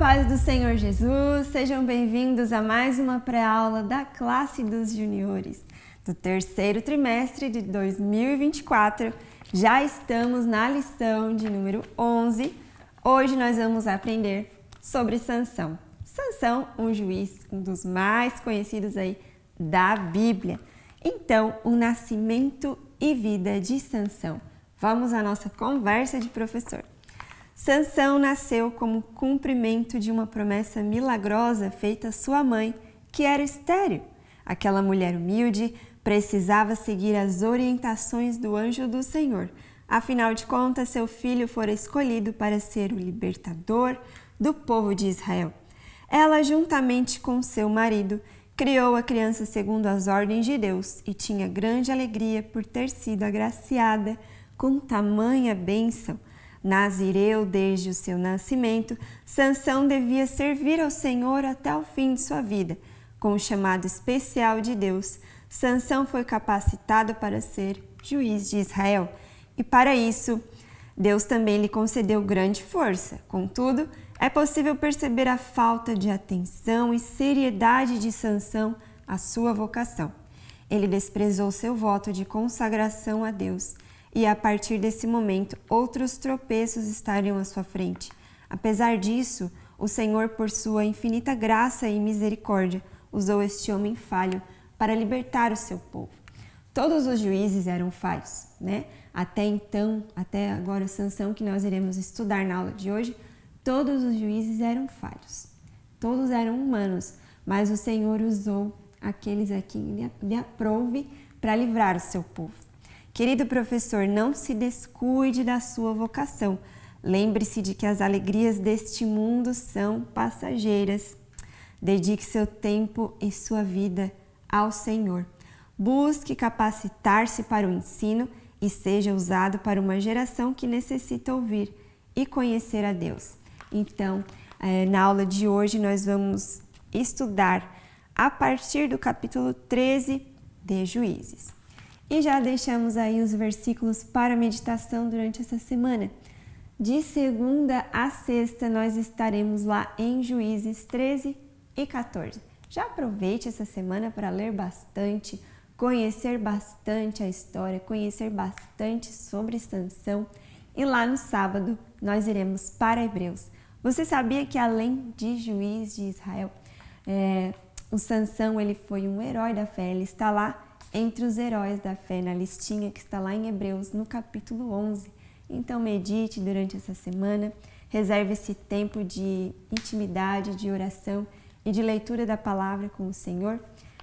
paz do Senhor Jesus, sejam bem-vindos a mais uma pré-aula da classe dos juniores do terceiro trimestre de 2024. Já estamos na lição de número 11. Hoje nós vamos aprender sobre Sansão. Sansão, um juiz, um dos mais conhecidos aí da Bíblia. Então, o nascimento e vida de Sansão. Vamos à nossa conversa de professor. Sansão nasceu como cumprimento de uma promessa milagrosa feita à sua mãe, que era estéril. Aquela mulher humilde precisava seguir as orientações do anjo do Senhor. Afinal de contas, seu filho fora escolhido para ser o libertador do povo de Israel. Ela, juntamente com seu marido, criou a criança segundo as ordens de Deus e tinha grande alegria por ter sido agraciada com tamanha bênção. Nazireu desde o seu nascimento, Sansão devia servir ao Senhor até o fim de sua vida. Com o chamado especial de Deus, Sansão foi capacitado para ser juiz de Israel. E para isso, Deus também lhe concedeu grande força. Contudo, é possível perceber a falta de atenção e seriedade de Sansão à sua vocação. Ele desprezou seu voto de consagração a Deus. E a partir desse momento, outros tropeços estariam à sua frente. Apesar disso, o Senhor, por sua infinita graça e misericórdia, usou este homem falho para libertar o seu povo. Todos os juízes eram falhos, né? Até então, até agora, Sansão, que nós iremos estudar na aula de hoje, todos os juízes eram falhos. Todos eram humanos, mas o Senhor usou aqueles a quem lhe aprouve para livrar o seu povo. Querido professor, não se descuide da sua vocação. Lembre-se de que as alegrias deste mundo são passageiras. Dedique seu tempo e sua vida ao Senhor. Busque capacitar-se para o ensino e seja usado para uma geração que necessita ouvir e conhecer a Deus. Então, na aula de hoje, nós vamos estudar a partir do capítulo 13 de Juízes. E já deixamos aí os versículos para meditação durante essa semana. De segunda a sexta, nós estaremos lá em Juízes 13 e 14. Já aproveite essa semana para ler bastante, conhecer bastante a história, conhecer bastante sobre Sansão. E lá no sábado, nós iremos para Hebreus. Você sabia que além de juiz de Israel, o Sansão ele foi um herói da fé, ele está lá entre os heróis da fé, na listinha que está lá em Hebreus, no capítulo 11. Então, medite durante essa semana, reserve esse tempo de intimidade, de oração e de leitura da palavra com o Senhor,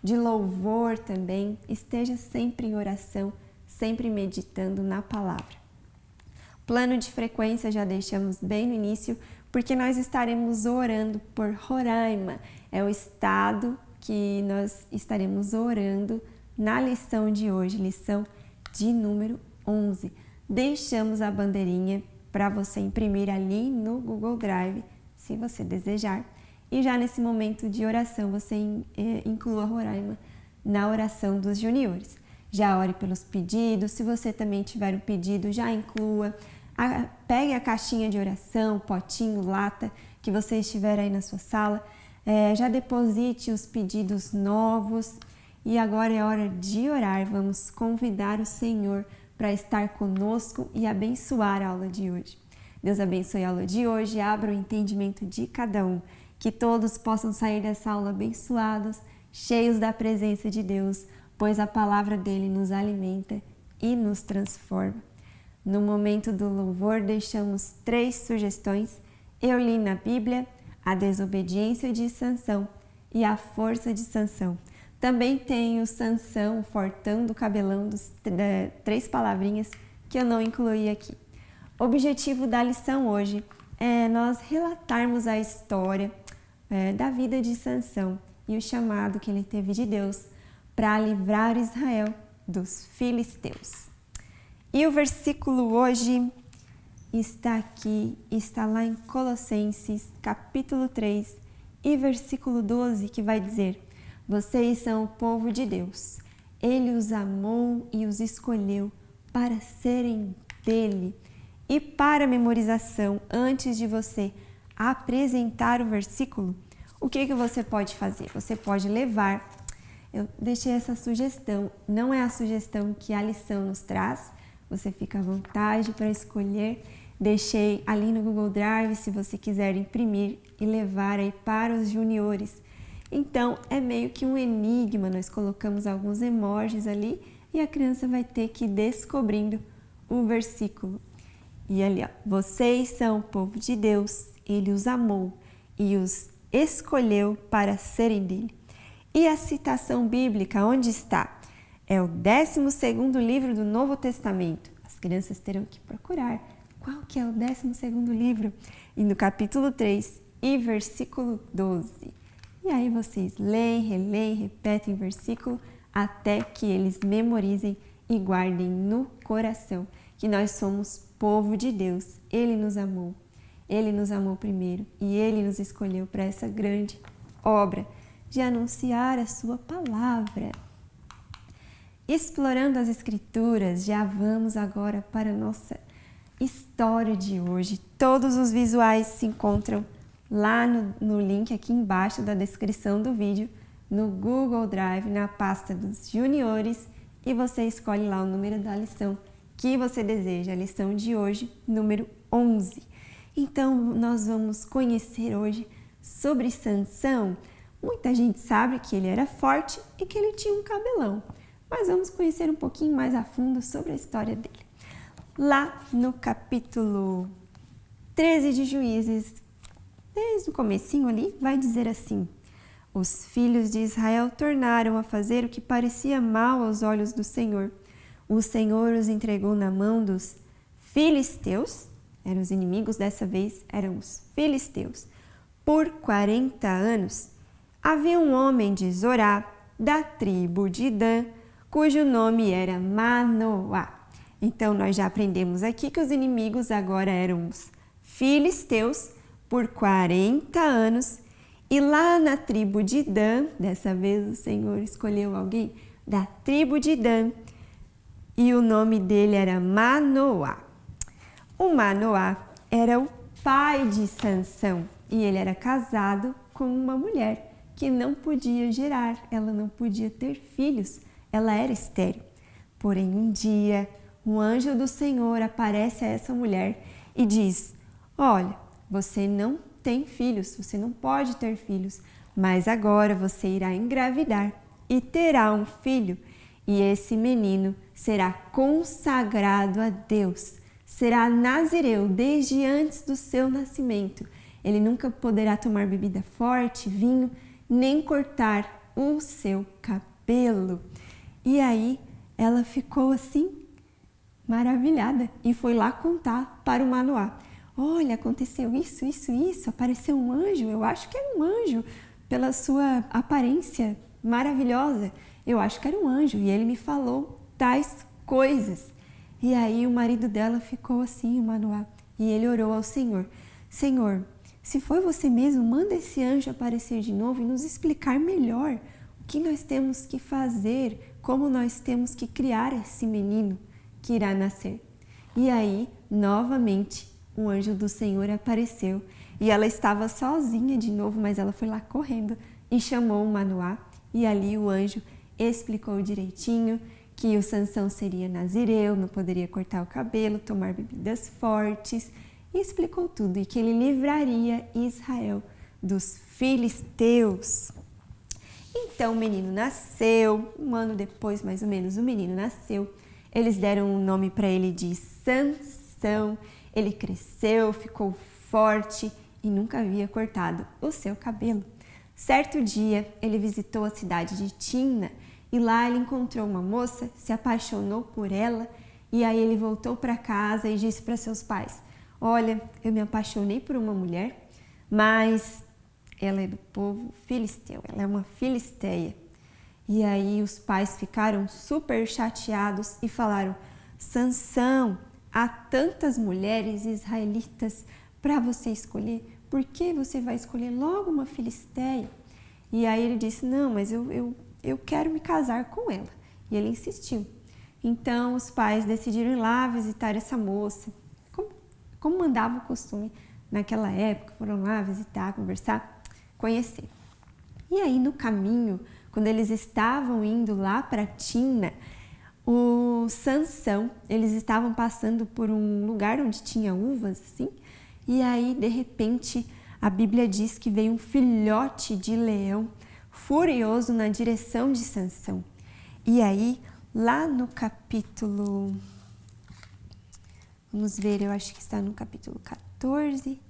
de louvor também. Esteja sempre em oração, sempre meditando na palavra. Plano de frequência já deixamos bem no início, porque nós estaremos orando por Roraima. É o estado que nós estaremos orando na lição de hoje, lição de número 11. Deixamos a bandeirinha para você imprimir ali no Google Drive, se você desejar. E já nesse momento de oração, você inclua Roraima na oração dos juniores. Já ore pelos pedidos, se você também tiver um pedido, já inclua. Pegue a caixinha de oração, potinho, lata, que você estiver aí na sua sala. Já deposite os pedidos novos. E agora é hora de orar. Vamos convidar o Senhor para estar conosco e abençoar a aula de hoje. Deus abençoe a aula de hoje, abra o entendimento de cada um. Que todos possam sair dessa aula abençoados, cheios da presença de Deus, pois a palavra dele nos alimenta e nos transforma. No momento do louvor, deixamos 3 sugestões. Eu li na Bíblia a desobediência de Sansão e a força de Sansão. Também tem o Sansão, o fortão do cabelão, 3 palavrinhas que eu não incluí aqui. O objetivo da lição hoje é nós relatarmos a história da vida de Sansão e o chamado que ele teve de Deus para livrar Israel dos filisteus. E o versículo hoje está aqui, está lá em Colossenses, capítulo 3 e versículo 12, que vai dizer: vocês são o povo de Deus. Ele os amou e os escolheu para serem dele. E para memorização, antes de você apresentar o versículo, o que você pode fazer? Você pode levar. Eu deixei essa sugestão, não é a sugestão que a lição nos traz, você fica à vontade para escolher. Deixei ali no Google Drive se você quiser imprimir e levar aí para os juniores. Então, é meio que um enigma, nós colocamos alguns emojis ali e a criança vai ter que ir descobrindo o versículo. E ali, ó, vocês são o povo de Deus, Ele os amou e os escolheu para serem dele. E a citação bíblica, onde está? É o 12º livro do Novo Testamento. As crianças terão que procurar qual que é o 12º livro. E no capítulo 3 e versículo 12. E aí vocês leem, releem, repetem o versículo até que eles memorizem e guardem no coração que nós somos povo de Deus. Ele nos amou primeiro e Ele nos escolheu para essa grande obra de anunciar a sua palavra. Explorando as Escrituras, já vamos agora para a nossa história de hoje. Todos os visuais se encontram lá no link aqui embaixo da descrição do vídeo, no Google Drive, na pasta dos juniores, e você escolhe lá o número da lição que você deseja, a lição de hoje, número 11. Então, nós vamos conhecer hoje sobre Sansão. Muita gente sabe que ele era forte e que ele tinha um cabelão, mas vamos conhecer um pouquinho mais a fundo sobre a história dele. Lá no capítulo 13 de Juízes, desde o comecinho ali, vai dizer assim: os filhos de Israel tornaram a fazer o que parecia mal aos olhos do Senhor. O Senhor os entregou na mão dos filisteus, eram os inimigos dessa vez, eram os filisteus, por 40 anos. Havia um homem de Zorá, da tribo de Dan, cujo nome era Manoá. Então, nós já aprendemos aqui que os inimigos agora eram os filisteus por 40 anos. E lá na tribo de Dan, dessa vez o Senhor escolheu alguém da tribo de Dan, e o nome dele era Manoá. O Manoá era o pai de Sansão e ele era casado com uma mulher que não podia gerar, ela não podia ter filhos, ela era estéril. Porém, um dia, um anjo do Senhor aparece a essa mulher e diz: olha, você não tem filhos, você não pode ter filhos, mas agora você irá engravidar e terá um filho, e esse menino será consagrado a Deus, será nazireu desde antes do seu nascimento. Ele nunca poderá tomar bebida forte, vinho, nem cortar o seu cabelo. E aí ela ficou assim, maravilhada, e foi lá contar para o Manoá: olha, aconteceu isso, apareceu um anjo, eu acho que era um anjo, pela sua aparência maravilhosa, eu acho que era um anjo, e ele me falou tais coisas. E aí o marido dela ficou assim, o Manoá, e ele orou ao Senhor: Senhor, se foi você mesmo, manda esse anjo aparecer de novo e nos explicar melhor o que nós temos que fazer, como nós temos que criar esse menino que irá nascer. E aí, novamente, o anjo do Senhor apareceu e ela estava sozinha de novo, mas ela foi lá correndo e chamou o Manoá, e ali o anjo explicou direitinho que o Sansão seria nazireu, não poderia cortar o cabelo, tomar bebidas fortes, e explicou tudo, e que ele livraria Israel dos filisteus. Então o menino nasceu, um ano depois mais ou menos o menino nasceu, eles deram um nome para ele de Sansão. Ele cresceu, ficou forte e nunca havia cortado o seu cabelo. Certo dia, ele visitou a cidade de Timna e lá ele encontrou uma moça, se apaixonou por ela, e aí ele voltou para casa e disse para seus pais: olha, eu me apaixonei por uma mulher, mas ela é do povo filisteu, ela é uma filisteia. E aí os pais ficaram super chateados e falaram: Sansão, há tantas mulheres israelitas para você escolher, por que você vai escolher logo uma filisteia? E aí ele disse: não, mas eu quero me casar com ela. E ele insistiu. Então os pais decidiram ir lá visitar essa moça, como mandava o costume naquela época, foram lá visitar, conversar, conhecer. E aí no caminho, quando eles estavam indo lá para Timna, o Sansão, eles estavam passando por um lugar onde tinha uvas, assim, e aí de repente a Bíblia diz que veio um filhote de leão furioso na direção de Sansão. E aí, lá no capítulo, vamos ver, eu acho que está no capítulo 14,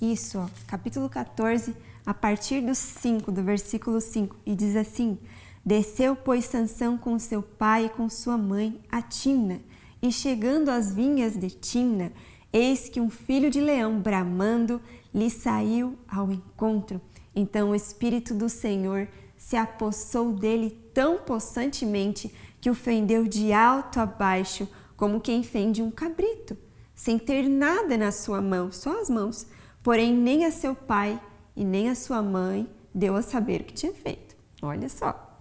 isso, ó, capítulo 14, a partir do versículo 5, e diz assim: Desceu, pois, Sansão com seu pai e com sua mãe a Timna, e chegando às vinhas de Timna, eis que um filho de leão bramando lhe saiu ao encontro. Então o Espírito do Senhor se apossou dele tão possantemente que o fendeu de alto a baixo, como quem fende um cabrito, sem ter nada na sua mão, só as mãos. Porém, nem a seu pai e nem a sua mãe deu a saber o que tinha feito. Olha só.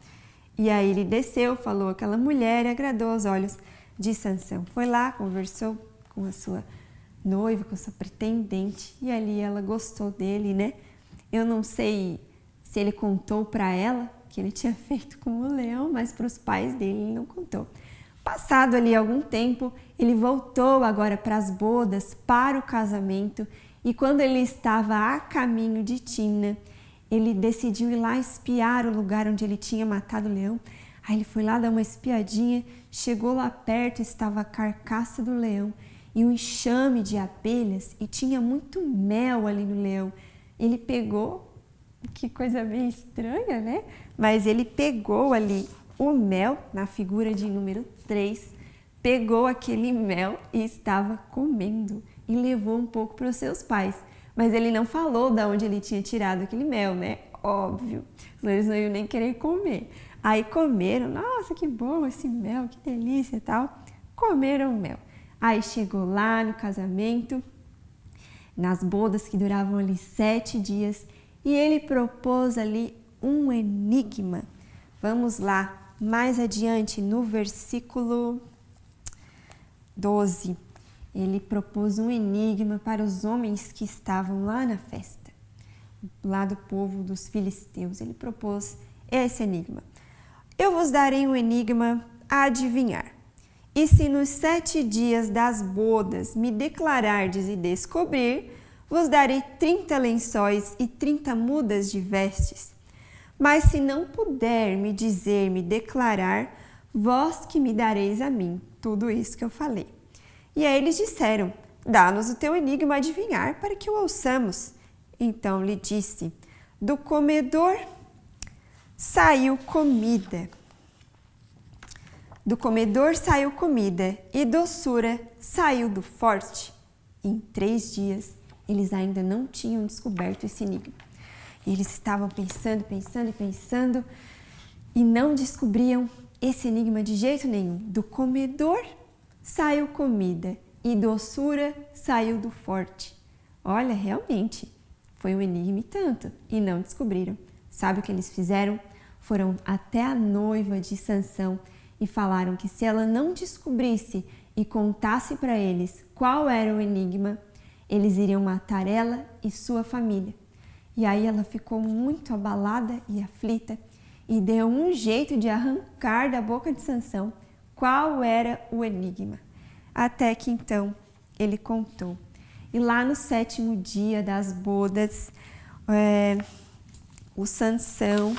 E aí ele desceu, falou aquela mulher e agradou aos olhos de Sansão. Foi lá, conversou com a sua noiva, com a sua pretendente, e ali ela gostou dele, né? Eu não sei se ele contou para ela que ele tinha feito com o leão, mas para os pais dele ele não contou. Passado ali algum tempo, ele voltou agora para as bodas, para o casamento, e quando ele estava a caminho de Timna, ele decidiu ir lá espiar o lugar onde ele tinha matado o leão. Aí ele foi lá dar uma espiadinha, chegou lá perto, estava a carcaça do leão e um enxame de abelhas e tinha muito mel ali no leão. Ele pegou, que coisa bem estranha, né? Mas ele pegou ali o mel, na figura de número 3, pegou aquele mel e estava comendo e levou um pouco para os seus pais. Mas ele não falou de onde ele tinha tirado aquele mel, né? Óbvio, eles não iam nem querer comer. Aí comeram, nossa, que bom esse mel, que delícia e tal. Comeram o mel. Aí chegou lá no casamento, nas bodas que duravam ali 7 dias, e ele propôs ali um enigma. Vamos lá, mais adiante no versículo 12. Ele propôs um enigma para os homens que estavam lá na festa, lá do povo dos filisteus. Ele propôs esse enigma. Eu vos darei um enigma a adivinhar. E se nos 7 dias das bodas me declarardes e descobrir, vos darei 30 lençóis e 30 mudas de vestes. Mas se não puder me dizer, me declarar, vós que me dareis a mim tudo isso que eu falei. E aí eles disseram, dá-nos o teu enigma a adivinhar para que o ouçamos. Então lhe disse, do comedor saiu comida. Do comedor saiu comida e doçura saiu do forte. Em 3 dias, eles ainda não tinham descoberto esse enigma. E eles estavam pensando e não descobriam esse enigma de jeito nenhum. Do comedor saiu comida e doçura saiu do forte. Olha, realmente, foi um enigma e tanto, e não descobriram. Sabe o que eles fizeram? Foram até a noiva de Sansão e falaram que se ela não descobrisse e contasse para eles qual era o enigma, eles iriam matar ela e sua família. E aí ela ficou muito abalada e aflita e deu um jeito de arrancar da boca de Sansão qual era o enigma. Até que então ele contou. E lá no 7º dia das bodas, o Sansão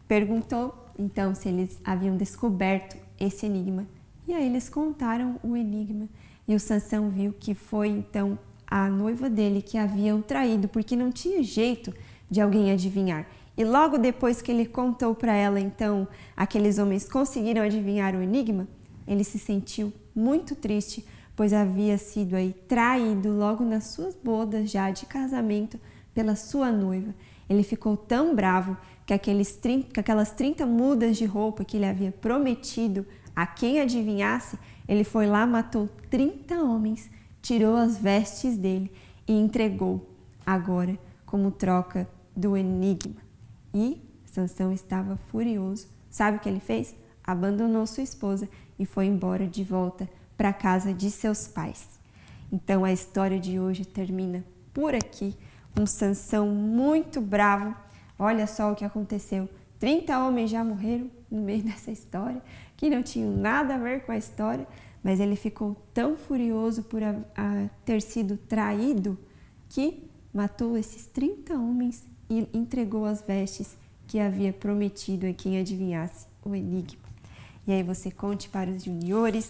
perguntou então se eles haviam descoberto esse enigma. E aí eles contaram o enigma. E o Sansão viu que foi então a noiva dele que haviam traído, porque não tinha jeito de alguém adivinhar. E logo depois que ele contou para ela, então, aqueles homens conseguiram adivinhar o enigma, ele se sentiu muito triste, pois havia sido aí traído logo nas suas bodas já de casamento pela sua noiva. Ele ficou tão bravo que aquelas 30 mudas de roupa que ele havia prometido a quem adivinhasse, ele foi lá, matou 30 homens, tirou as vestes dele e entregou agora como troca do enigma. E Sansão estava furioso. Sabe o que ele fez? Abandonou sua esposa e foi embora de volta para a casa de seus pais. Então a história de hoje termina por aqui. Um Sansão muito bravo. Olha só o que aconteceu. 30 homens já morreram no meio dessa história, que não tinham nada a ver com a história, mas ele ficou tão furioso por ter sido traído que matou esses 30 homens e entregou as vestes que havia prometido a quem adivinhasse o enigma. E aí você conte para os juniores,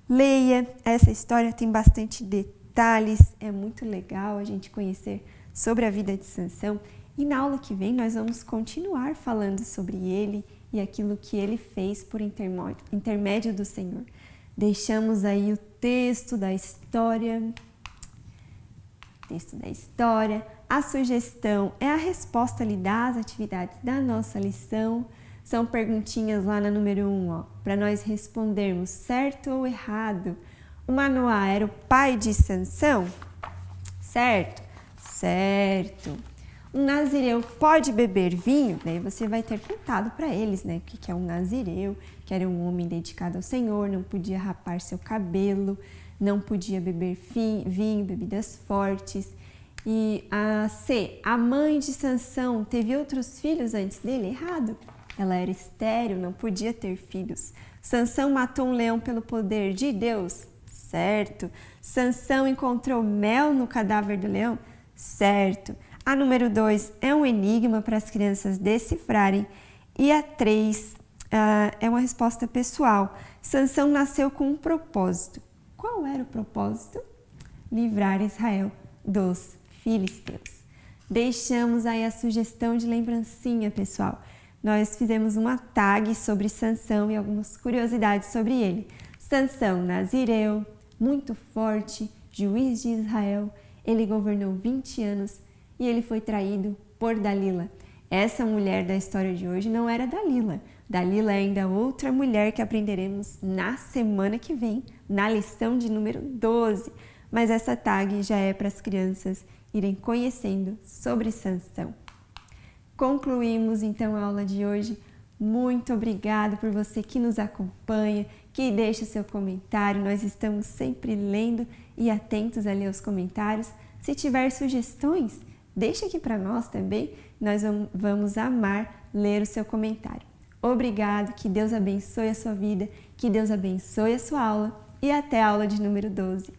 leia, essa história tem bastante detalhes, é muito legal a gente conhecer sobre a vida de Sansão. E na aula que vem nós vamos continuar falando sobre ele e aquilo que ele fez por intermédio do Senhor. Deixamos aí o texto da história. A sugestão é a resposta ali das atividades da nossa lição. São perguntinhas lá na número 1, para nós respondermos certo ou errado. O Manoá era o pai de Sansão? Certo? Certo. Um nazireu pode beber vinho? Daí você vai ter contado para eles, né, o que é um nazireu, que era um homem dedicado ao Senhor, não podia rapar seu cabelo, não podia beber vinho, bebidas fortes. E a C, a mãe de Sansão teve outros filhos antes dele? Errado. Ela era estéril, não podia ter filhos. Sansão matou um leão pelo poder de Deus? Certo. Sansão encontrou mel no cadáver do leão? Certo. A número 2 é um enigma para as crianças decifrarem. E a 3 é uma resposta pessoal. Sansão nasceu com um propósito. Qual era o propósito? Livrar Israel dos filisteus. Deixamos aí a sugestão de lembrancinha, pessoal. Nós fizemos uma tag sobre Sansão e algumas curiosidades sobre ele. Sansão, nazireu, muito forte, juiz de Israel. Ele governou 20 anos e ele foi traído por Dalila. Essa mulher da história de hoje não era Dalila. Dalila é ainda outra mulher que aprenderemos na semana que vem, na lição de número 12. Mas essa tag já é para as crianças irem conhecendo sobre Sansão. Concluímos então a aula de hoje. Muito obrigada por você que nos acompanha, que deixa o seu comentário. Nós estamos sempre lendo e atentos ali aos comentários. Se tiver sugestões, deixa aqui para nós também. Nós vamos amar ler o seu comentário. Obrigado, que Deus abençoe a sua vida, que Deus abençoe a sua aula e até a aula de número 12.